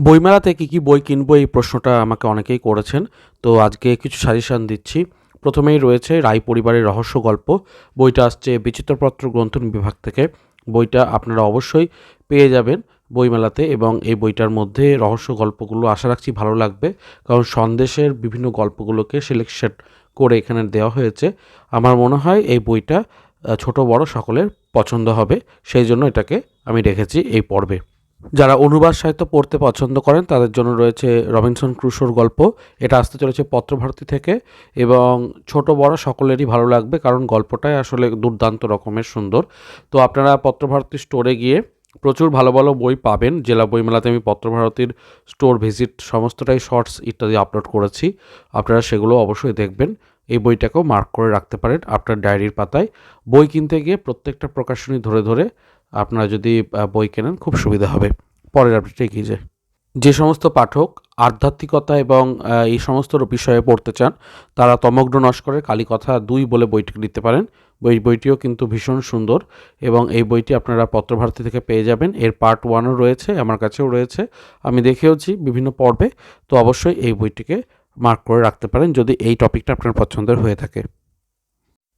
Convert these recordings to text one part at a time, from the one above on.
বইমেলাতে কী বই কিনবো এই প্রশ্নটা আমাকে অনেকেই করেছেন। তো আজকে কিছু সাজেশন দিচ্ছি। প্রথমেই রয়েছে রায় পরিবারের রহস্য গল্প। বইটা আসছে বিচিত্রপত্র গ্রন্থন বিভাগ থেকে। বইটা আপনারা অবশ্যই পেয়ে যাবেন বইমেলাতে, এবং এই বইটার মধ্যে রহস্য গল্পগুলো আশা রাখছি ভালো লাগবে, কারণ সন্দেশের বিভিন্ন গল্পগুলোকে সিলেকশন করে এখানে দেওয়া হয়েছে। আমার মনে হয় এই বইটা ছোট বড় সকলের পছন্দ হবে, সেই জন্য এটাকে আমি রেখেছি এই পর্বে। যারা অনুবাদ সাহিত্য পড়তে পছন্দ করেন তাদের জন্য রয়েছে রবিনসন ক্রুশোর গল্প। এটা আসতে চলেছে পত্রভারতী থেকে, এবং ছোট বড় সকলেরই ভালো লাগবে, কারণ গল্পটাই আসলে দুর্দান্ত রকমের সুন্দর। তো আপনারা পত্রভারতী স্টোরে গিয়ে প্রচুর ভালো ভালো বই পাবেন। জেলা বইমেলাতে আমি পত্রভারতীর স্টোর ভিজিট সমস্তটাই শর্টস ইত্যাদি আপলোড করেছি, আপনারা সেগুলো অবশ্যই দেখবেন। এই বইটাকেও মার্ক করে রাখতে পারেন আপনার ডায়েরির পাতায়। বই কিনতে গিয়ে প্রত্যেকটা প্রকাশনী ধরে ধরে আপনারা যদি বই কেনেন খুব সুবিধা হবে। পরের আপডেটে এগিয়ে যায়। যে সমস্ত পাঠক আধ্যাত্মিকতা এবং এই সমস্ত বিষয়ে পড়তে চান, তারা তমগ্ন নস্করের কালীকথা 2 বলে বইটি নিতে পারেন। বইটিও কিন্তু ভীষণ সুন্দর, এবং এই বইটি আপনারা পত্রভারতী থেকে পেয়ে যাবেন। এর পার্ট 1ও রয়েছে, আমার কাছেও রয়েছে, আমি দেখেওছি বিভিন্ন পর্বে। তো অবশ্যই এই বইটিকে মার্ক করে রাখতে পারেন যদি এই টপিকটা আপনার পছন্দের হয়ে থাকে।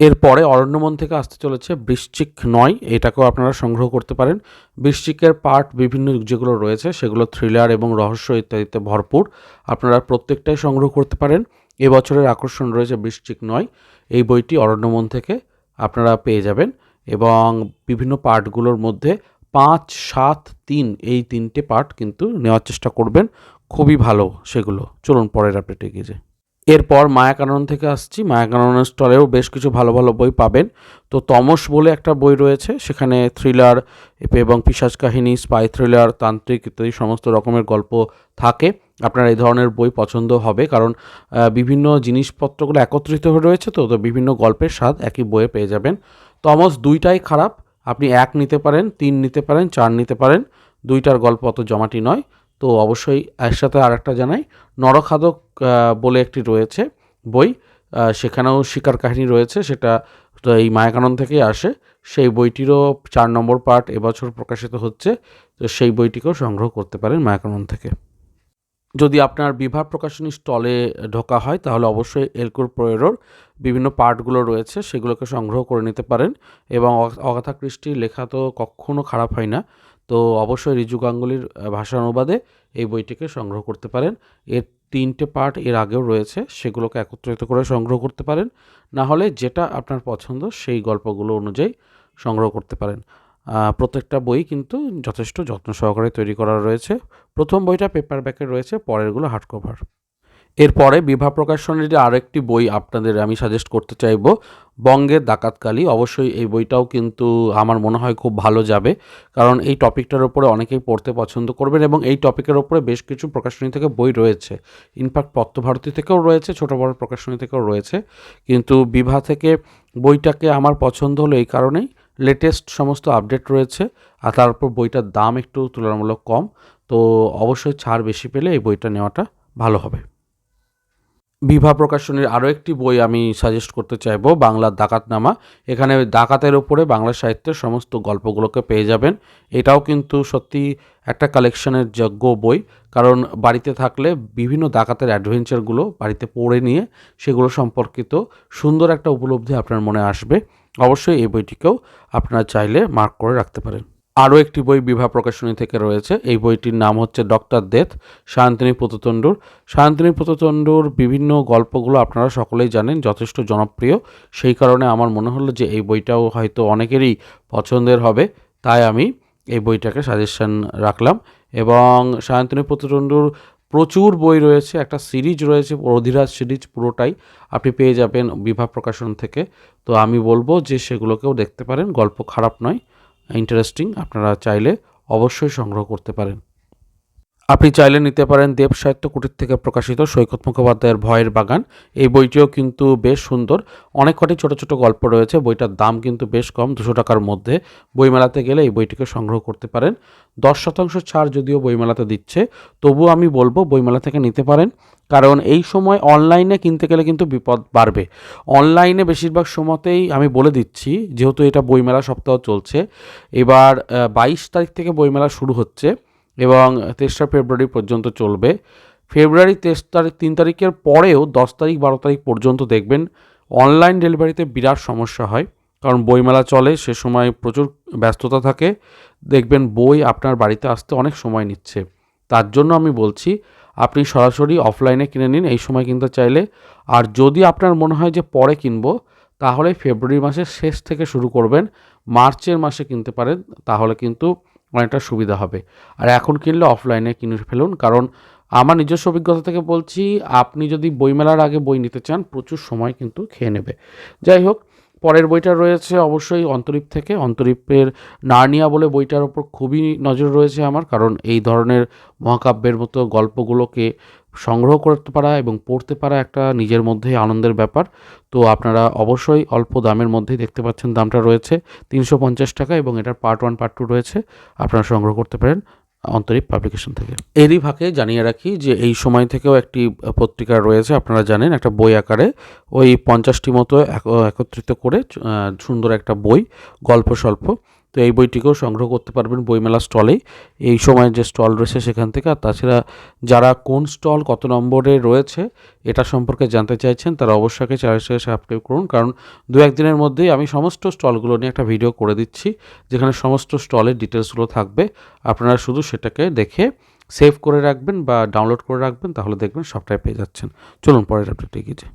এরপরে অরণ্যমন থেকে আসতে চলেছে বৃশ্চিক 9। এটাকেও আপনারা সংগ্রহ করতে পারেন। বৃশ্চিকের পার্ট বিভিন্ন যেগুলো রয়েছে সেগুলো থ্রিলার এবং রহস্য ইত্যাদিতে ভরপুর। আপনারা প্রত্যেকটাই সংগ্রহ করতে পারেন। এবছরের আকর্ষণ রয়েছে বৃশ্চিক 9। এই বইটি অরণ্যমন থেকে আপনারা পেয়ে যাবেন, এবং বিভিন্ন পার্টগুলোর মধ্যে 5, 7, 3 এই 3টে পার্ট কিন্তু নেওয়ার চেষ্টা করবেন, খুবই ভালো সেগুলো। চলুন পরের আপডেটে এগিয়ে যাই। এরপর মায়াকানন থেকে আসছি। মায়াকাননের স্টলেও বেশ কিছু ভালো ভালো বই পাবেন। তো তমস বলে একটা বই রয়েছে, সেখানে থ্রিলার এবং পিশাচ কাহিনী, স্পাই থ্রিলার, তান্ত্রিক ইত্যাদি সমস্ত রকমের গল্প থাকে। আপনার এই ধরনের বই পছন্দ হবে, কারণ বিভিন্ন জিনিসপত্রগুলো একত্রিত হয়ে রয়েছে, তো বিভিন্ন গল্পের স্বাদ একই বইয়ে পেয়ে যাবেন। তমস 2টাই খারাপ, আপনি 1 নিতে পারেন, 3 নিতে পারেন, 4 নিতে পারেন। 2টার গল্প অত জমাটি নয়। তো অবশ্যই এর সাথে আরেকটা জানাই, নরখাদক বলে একটি রয়েছে বই, সেখানেও শিকার কাহিনী রয়েছে, সেটা এই মায়াকানন থেকেই আসে। সেই বইটিরও 4 নম্বর পার্ট এবছর প্রকাশিত হচ্ছে, তো সেই বইটিকেও সংগ্রহ করতে পারেন মায়াকানন থেকে। যদি আপনার বিভা প্রকাশনী স্টলে ঢোকা হয় তাহলে অবশ্যই এলকুর পোয়েরোর বিভিন্ন পার্টগুলো রয়েছে সেগুলোকে সংগ্রহ করে নিতে পারেন, এবং অগাথা ক্রিস্টির লেখা তো কখনো খারাপ হয় না। তো অবশ্যই রিজু গাঙ্গুলির ভাষা অনুবাদে এই বইটিকে সংগ্রহ করতে পারেন। এর 3টে পার্ট এর আগেও রয়েছে, সেগুলোকে একত্রিত করে সংগ্রহ করতে পারেন। না হলে যেটা আপনার পছন্দ সেই গল্পগুলো অনুযায়ী সংগ্রহ করতে পারেন। প্রত্যেকটা বই কিন্তু যথেষ্ট যত্ন সহকারে তৈরি করা রয়েছে। প্রথম বইটা পেপার ব্যাকে রয়েছে, পরেরগুলো হার্ড কভার। এরপরে বিভা প্রকাশনীর আরেকটি বই আপনাদের আমি সাজেস্ট করতে চাইব, বঙ্গের ডাকাতকালী। অবশ্যই এই বইটাও কিন্তু আমার মনে হয় খুব ভালো যাবে, কারণ এই টপিকটার ওপরে অনেকেই পড়তে পছন্দ করবেন, এবং এই টপিকের ওপরে বেশ কিছু প্রকাশনী থেকে বই রয়েছে। ইনফ্যাক্ট পত্রভারতী থেকেও রয়েছে, ছোটো বড় প্রকাশনী থেকেও রয়েছে, কিন্তু বিভা থেকে বইটাকে আমার পছন্দ হলো এই কারণেই, লেটেস্ট সমস্ত আপডেট রয়েছে, আর তারপর বইটার দাম একটু তুলনামূলক কম। তো অবশ্যই ছাড় বেশি পেলে এই বইটা নেওয়াটা ভালো হবে। বিভা প্রকাশনীর আরও একটি বই আমি সাজেস্ট করতে চাইবো, বাংলার ডাকাতনামা। এখানে ডাকাতের ওপরে বাংলা সাহিত্যের সমস্ত গল্পগুলোকে পেয়ে যাবেন। এটাও কিন্তু সত্যি একটা কালেকশনের যোগ্য বই, কারণ বাড়িতে থাকলে বিভিন্ন ডাকাতের অ্যাডভেঞ্চারগুলো বাড়িতে পড়ে নিয়ে সেগুলো সম্পর্কিত সুন্দর একটা উপলব্ধি আপনার মনে আসবে। অবশ্যই এই বইটিকেও আপনারা চাইলে মার্ক করে রাখতে পারেন। আরও একটি বই বিভা প্রকাশনী থেকে রয়েছে, এই বইটির নাম হচ্ছে ডক্টর ডেথ, সায়ন্তনী পুততুণ্ডুর। সায়ন্তনী পুততুণ্ডুর বিভিন্ন গল্পগুলো আপনারা সকলেই জানেন, যথেষ্ট জনপ্রিয়। সেই কারণে আমার মনে হলো যে এই বইটাও হয়তো অনেকেরই পছন্দের হবে, তাই আমি এই বইটাকে সাজেশন রাখলাম। এবং সায়ন্তনী পুততুণ্ডুর প্রচুর বই রয়েছে, একটা সিরিজ রয়েছে অধিরাজ সিরিজ, পুরোটাই আপনি পেয়ে যাবেন বিভা প্রকাশন থেকে। তো আমি বলবো যে সেগুলোকেও দেখতে পারেন, গল্প খারাপ নয়, ইন্টারেস্টিং। আপনারা চাইলে অবশ্যই সংগ্রহ করতে পারেন। আপনি চাইলে নিতে পারেন দেব সাহিত্য কুটির থেকে প্রকাশিত সৈকত মুখোপাধ্যায়ের ভয়ের বাগান। এই বইটিও কিন্তু বেশ সুন্দর, অনেক কটি ছোটো ছোটো গল্প রয়েছে। বইটার দাম কিন্তু বেশ কম, 200 টাকার মধ্যে। বইমেলাতে গেলে এই বইটিকে সংগ্রহ করতে পারেন। 10% ছাড় যদিও বইমেলাতে দিচ্ছে, তবুও আমি বলবো বইমেলা থেকে নিতে পারেন, কারণ এই সময় অনলাইনে কিনতে গেলে কিন্তু বিপদ বাড়বে। অনলাইনে বেশিরভাগ সময়তেই আমি বলে দিচ্ছি, যেহেতু এটা বইমেলা সপ্তাহ চলছে, এবার 22 তারিখ থেকে বইমেলা শুরু হচ্ছে, এবং 23 ফেব্রুয়ারি পর্যন্ত চলবে। ফেব্রুয়ারি 3 তারিখের পরেও 10 তারিখ 12 তারিখ পর্যন্ত দেখবেন অনলাইন ডেলিভারিতে বিরাট সমস্যা হয়, কারণ বইমেলা চলে, সে সময় প্রচুর ব্যস্ততা থাকে, দেখবেন বই আপনার বাড়িতে আসতে অনেক সময় নিচ্ছে। তার জন্য আমি বলছি আপনি সরাসরি অফলাইনে কিনে নিন এই সময় কিনতে চাইলে। আর যদি আপনার মনে হয় যে পরে কিনবো, তাহলে ফেব্রুয়ারি মাসের শেষ থেকে শুরু করবেন, মার্চের মাসে কিনতে পারেন, তাহলে কিন্তু অনেকটা সুবিধা হবে। আর এখন কিনলে অফলাইনে কিনে ফেলুন, কারণ আমার নিজস্ব অভিজ্ঞতা থেকে বলছি, আপনি যদি বইমেলার আগে বই নিতে চান প্রচুর সময় কিন্তু খেয়ে নেবে। যাই হোক, পরের বইটা রয়েছে অবশ্যই অন্তরীপ থেকে। অন্তরীপের নার্নিয়া বলে বইটার ওপর খুবই নজর রয়েছে আমার, কারণ এই ধরনের মহাকাব্যের মতো গল্পগুলোকে সংগ্রহ করতে পারা এবং পড়তে পারা একটা নিজের মধ্যেই আনন্দের ব্যাপার। তো আপনারা অবশ্যই অল্প দামের মধ্যেই দেখতে পাচ্ছেন, দামটা রয়েছে 350 টাকা এবং এটার পার্ট 1 পার্ট 2 রয়েছে, আপনারা সংগ্রহ করতে পারেন অন্তরীপ পাবলিকেশন থেকে। এরই ফাঁকে জানিয়ে রাখি যে এই সময় থেকেও একটি পত্রিকা রয়েছে, আপনারা জানেন, একটা বই আকারে ওই 50টি মতো একত্রিত করে সুন্দর একটা বই, গল্প স্বল্প। তো এই বইটিকেও সংগ্রহ করতে পারবেন বইমেলা স্টলেই, এই সময় যে স্টল রয়েছে সেখান থেকে। আর তাছাড়া যারা কোন স্টল কত নম্বরে রয়েছে এটা সম্পর্কে জানতে চাইছেন, তারা অবশ্যই চ্যানেলটিকে সাবস্ক্রাইব করুন, কারণ 2-1 দিনের মধ্যেই আমি সমস্ত স্টলগুলো নিয়ে একটা ভিডিও করে দিচ্ছি, যেখানে সমস্ত স্টলের ডিটেলসগুলো থাকবে। আপনারা শুধু সেটাকে দেখে সেভ করে রাখবেন বা ডাউনলোড করে রাখবেন, তাহলে দেখবেন সবটাই পেয়ে যাচ্ছেন। চলুন পরের আপডেটে এগিয়ে যাই।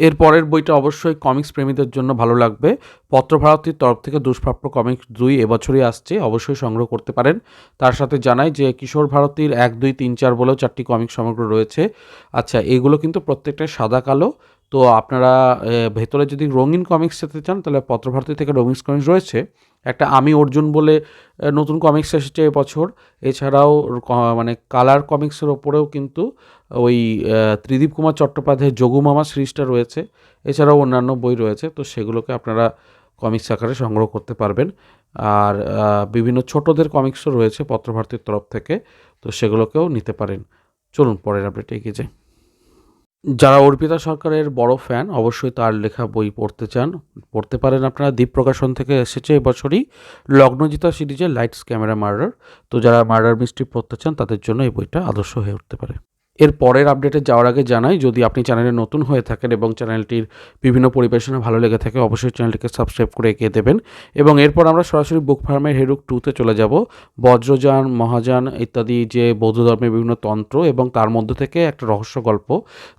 এর পরের বইটা অবশ্যই কমিক্স প্রেমীদের জন্য ভালো লাগবে। পত্রভারতীর তরফ থেকে দুষ্প্রাপ্য কমিক্স 2 এবছরই আসছে, অবশ্যই সংগ্রহ করতে পারেন। তার সাথে জানাই যে কিশোর ভারতীর 1, 2, 3, 4 বলেও 4টি কমিক্স সমগ্র রয়েছে। আচ্ছা, এগুলো কিন্তু প্রত্যেকটা সাদা কালো। তো আপনারা ভেতরে যদি রঙিন কমিক্স পেতে চান, তাহলে পত্রভারতী থেকে রঙিন কমিক্স রয়েছে। একটা আমি অর্জুন বলে নতুন কমিক্স এসেছে এবছর। এছাড়াও মানে কালার কমিক্সের ওপরেও কিন্তু ওই ত্রিদীপ কুমার চট্টোপাধ্যায়ের যোগুমামা সিরিজটা রয়েছে। এছাড়াও অন্যান্য বই রয়েছে, তো সেগুলোকে আপনারা কমিক্স আকারে সংগ্রহ করতে পারবেন। আর বিভিন্ন ছোটদের কমিক্সও রয়েছে পত্রভারতীর তরফ থেকে, তো সেগুলোকেও নিতে পারেন। চলুন পরের আপডেটে এগিয়ে যাই। যারা অর্পিতা সরকারের বড় ফ্যান, অবশ্যই তার লেখা বই পড়তে চান, পড়তে পারেন আপনারা। দ্বীপ প্রকাশন থেকে এসেছে এবছরই লগ্নজিতা সিরিজের লাইটস ক্যামেরা মার্ডার। তো যারা মার্ডার মিস্ট্রি পড়তে চান তাদের জন্য এই বইটা আদর্শ হয়ে উঠতে পারে। এর পরের আপডেটে যাওয়ার আগে জানাই, যদি আপনি চ্যানেলে নতুন হয়ে থাকেন এবং চ্যানেলটির বিভিন্ন পরিবেশনা ভালো লেগে থাকে, অবশ্যই চ্যানেলটিকে সাবস্ক্রাইব করে এগিয়ে দেবেন। এবং এরপর আমরা সরাসরি বুক ফার্মের হেরুক 2তে চলে যাব। বজ্রযান, মহাযান ইত্যাদি যে বৌদ্ধ ধর্মের বিভিন্ন তন্ত্র এবং তার মধ্যে থেকে একটা রহস্য গল্প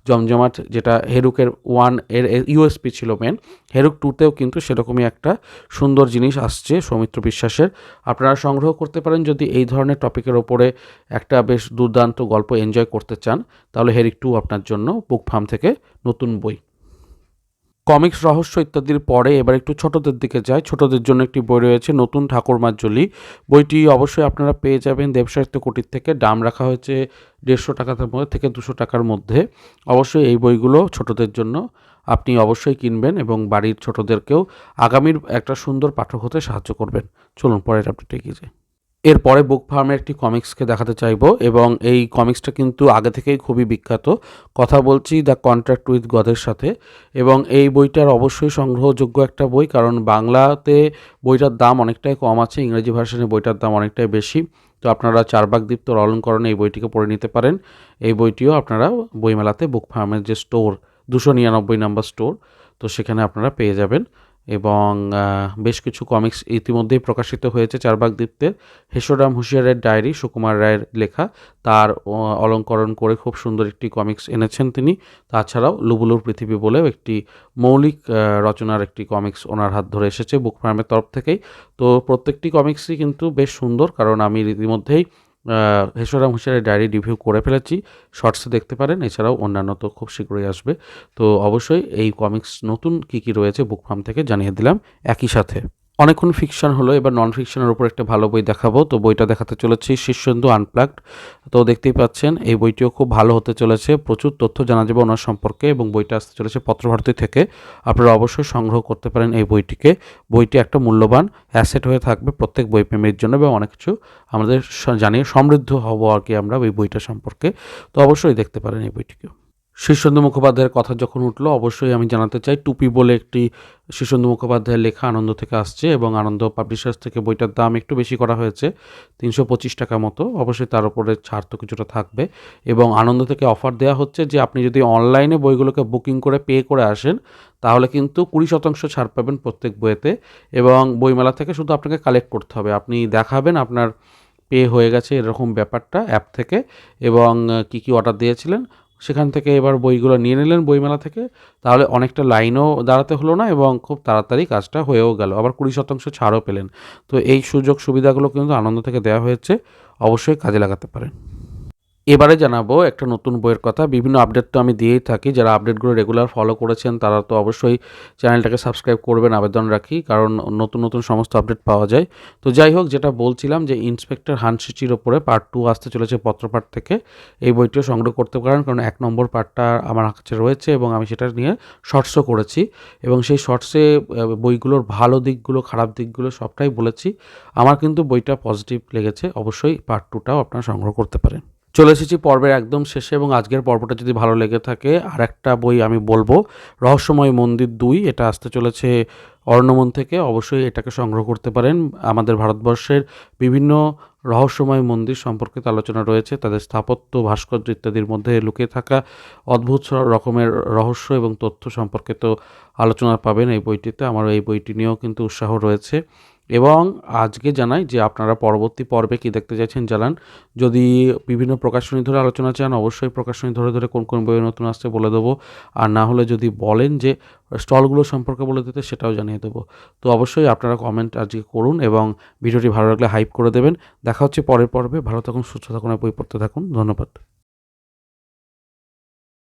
জমজমাট, যেটা হেরুকের 1 এর ইউএসপি ছিল মেন, হেরুক 2তেও কিন্তু সেরকমই একটা সুন্দর জিনিস আসছে সৌমিত্র বিশ্বাসের। আপনারা সংগ্রহ করতে পারেন যদি এই ধরনের টপিকের ওপরে একটা বেশ দুর্দান্ত গল্প এনজয় করতে চান, তাহলে হেরিক 2 আপনার জন্য বুক ফার্ম থেকে নতুন বই। কমিক্স, রহস্য ইত্যাদির পরে এবার একটু ছোটদের দিকে যায়। ছোটদের জন্য একটি বই রয়েছে, নতুন ঠাকুরমার ঝুলি। বইটি অবশ্যই আপনারা পেয়ে যাবেন দেবসাহিত্য কুটির থেকে। দাম রাখা হয়েছে 150 টাকার মধ্যে থেকে 200 টাকার মধ্যে। অবশ্যই এই বইগুলো ছোটদের জন্য আপনি অবশ্যই কিনবেন এবং বাড়ির ছোটদেরকেও আগামীর একটা সুন্দর পাঠক হতে সাহায্য করবেন। চলুন পরের আপডেটে এগিয়ে যাই। এরপরে বুক ফার্মের একটি কমিক্সকে দেখাতে চাইবো, এবং এই কমিক্সটা কিন্তু আগে থেকেই খুবই বিখ্যাত। কথা বলছি দ্য কন্ট্রাক্ট উইথ গডের সাথে। এবং এই বইটার অবশ্যই সংগ্রহযোগ্য একটা বই, কারণ বাংলাতে বইটার দাম অনেকটাই কম আছে, ইংরেজি ভার্সনে বইটার দাম অনেকটাই বেশি। তো আপনারা চারবাক দীপ্তর অলঙ্করণে এই বইটিকে পড়ে নিতে পারেন। এই বইটিও আপনারা বইমেলাতে বুক ফার্মের যে স্টোর 299 নম্বর স্টোর, তো সেখানে আপনারা পেয়ে যাবেন। এবং বেশ কিছু কমিক্স ইতিমধ্যেই প্রকাশিত হয়েছে চারবাক দীপ্তের। হেসোরাম হুঁশিয়ারের ডায়েরি, সুকুমার রায়ের লেখা, তার অলঙ্করণ করে খুব সুন্দর একটি কমিক্স এনেছেন তিনি। তাছাড়াও লুবুলুর পৃথিবী বলেও একটি মৌলিক রচনার একটি কমিক্স ওনার হাত ধরে এসেছে বুক ফার্মের তরফ থেকেই। তো প্রত্যেকটি কমিক্সই কিন্তু বেশ সুন্দর, কারণ আমি ইতিমধ্যেই হেসোরাম হুঁশিয়ারের ডায়েরি রিভিউ করে ফেলেছি, শর্টসে দেখতে পারেন। এছাড়াও অন্যান্য তো খুব শীঘ্রই আসবে। তো অবশ্যই এই কমিক্স নতুন কী কী রয়েছে বুক ফার্ম থেকে জানিয়ে দিলাম একই সাথে। অনেকক্ষণ ফিকশন হলো, এবার নন ফিকশনের উপর একটা ভালো বই দেখাবো। তো বইটা দেখাতে চলেছি শীর্ষেন্দু আনপ্লাগড। তো দেখতেই পাচ্ছেন এই বইটিও খুব ভালো হতে চলেছে, প্রচুর তথ্য জানা যাবে ওনার সম্পর্কে, এবং বইটা আসতে চলেছে পত্রভারতী থেকে। আপনারা অবশ্যই সংগ্রহ করতে পারেন এই বইটিকে। বইটি একটা মূল্যবান অ্যাসেট হয়ে থাকবে প্রত্যেক বইপ্রেমীর জন্য, এবং অনেক কিছু আমাদের জানিয়ে সমৃদ্ধ হব আর কি আমরা ওই বইটা সম্পর্কে। তো অবশ্যই দেখতে পারেন এই বইটিকেও। শীর্ষেন্দু মুখোপাধ্যায়ের কথা যখন উঠলো, অবশ্যই আমি জানাতে চাই, টুপি বলে একটি শীর্ষেন্দু মুখোপাধ্যায়ের লেখা আনন্দ থেকে আসছে এবং আনন্দ পাবলিশার্স থেকে বইটার দাম একটু বেশি করা হয়েছে, 325 টাকা মতো। অবশ্যই তার উপরে ছাড় তো কিছুটা থাকবে এবং আনন্দ থেকে অফার দেওয়া হচ্ছে যে আপনি যদি অনলাইনে বইগুলোকে বুকিং করে পে করে আসেন তাহলে কিন্তু 20% ছাড় পাবেন প্রত্যেক বইয়েতে, এবং বইমেলা থেকে শুধু আপনাকে কালেক্ট করতে হবে, আপনি দেখাবেন আপনার পে হয়ে গেছে এরকম ব্যাপারটা অ্যাপ থেকে, এবং কী কী অর্ডার দিয়েছিলেন সেখান থেকে এবার বইগুলো নিয়ে নিলেন বইমেলা থেকে, তাহলে অনেকটা লাইনও দাঁড়াতে হলো না এবং খুব তাড়াতাড়ি কাজটা হয়েও গেল, আবার 20% ছাড়ও পেলেন। তো এই সুযোগ সুবিধাগুলো কিন্তু আনন্দ থেকে দেওয়া হয়েছে, অবশ্যই কাজে লাগাতে পারেন। এবারে জানাবো একটা নতুন বইয়ের কথা। বিভিন্ন আপডেট তো আমি দিয়েই থাকি, যারা আপডেটগুলো রেগুলার ফলো করেছেন তারা তো অবশ্যই চ্যানেলটাকে সাবস্ক্রাইব করবেন আবেদন রাখি, কারণ নতুন নতুন সমস্ত আপডেট পাওয়া যায়। তো যাই হোক, যেটা বলছিলাম যে ইন্সপেক্টর হানসিচির ওপরে পার্ট 2 আসতে চলেছে পত্রপাঠ থেকে, এই বইটিও সংগ্রহ করতে পারেন, কারণ 1 নম্বর পার্টটা আমার কাছে রয়েছে এবং আমি সেটা নিয়ে শর্টসও করেছি, এবং সেই শর্টসে বইগুলোর ভালো দিকগুলো খারাপ দিকগুলো সবটাই বলেছি। আমার কিন্তু বইটা পজিটিভ লেগেছে, অবশ্যই পার্ট 2টাও আপনারা সংগ্রহ করতে পারেন। চলে এসেছি পর্বের একদম শেষে, এবং আজকের পর্বটা যদি ভালো লেগে থাকে আর একটা বই আমি বলবো, রহস্যময় মন্দির 2, এটা আসতে চলেছে অরণ্যমন থেকে, অবশ্যই এটাকে সংগ্রহ করতে পারেন। আমাদের ভারতবর্ষের বিভিন্ন রহস্যময় মন্দির সম্পর্কিত আলোচনা রয়েছে, তাদের স্থাপত্য, ভাস্কর্য ইত্যাদির মধ্যে লুকিয়ে থাকা অদ্ভুত রকমের রহস্য এবং তথ্য সম্পর্কিত আলোচনা পাবেন এই বইটিতে। আমার এই বইটি নিয়েও কিন্তু উৎসাহ রয়েছে, এবং আজকে জানাই যে আপনারা পরবর্তী পর্বে কী দেখতে চাইছেন জানান। যদি বিভিন্ন প্রকাশনী ধরে আলোচনা চান, অবশ্যই প্রকাশনী ধরে ধরে কোন কোন বই নতুন আসছে বলে দেবো, আর না হলে যদি বলেন যে স্টলগুলো সম্পর্কে বলে দিতে, সেটাও জানিয়ে দেবো। তো অবশ্যই আপনারা কমেন্ট আজকে করুন এবং ভিডিওটি ভালো লাগলে হাইপ করে দেবেন। দেখা হচ্ছে পরের পর্বে। ভালো থাকুন, সুস্থ থাকুন আর বই পড়তে থাকুন। ধন্যবাদ।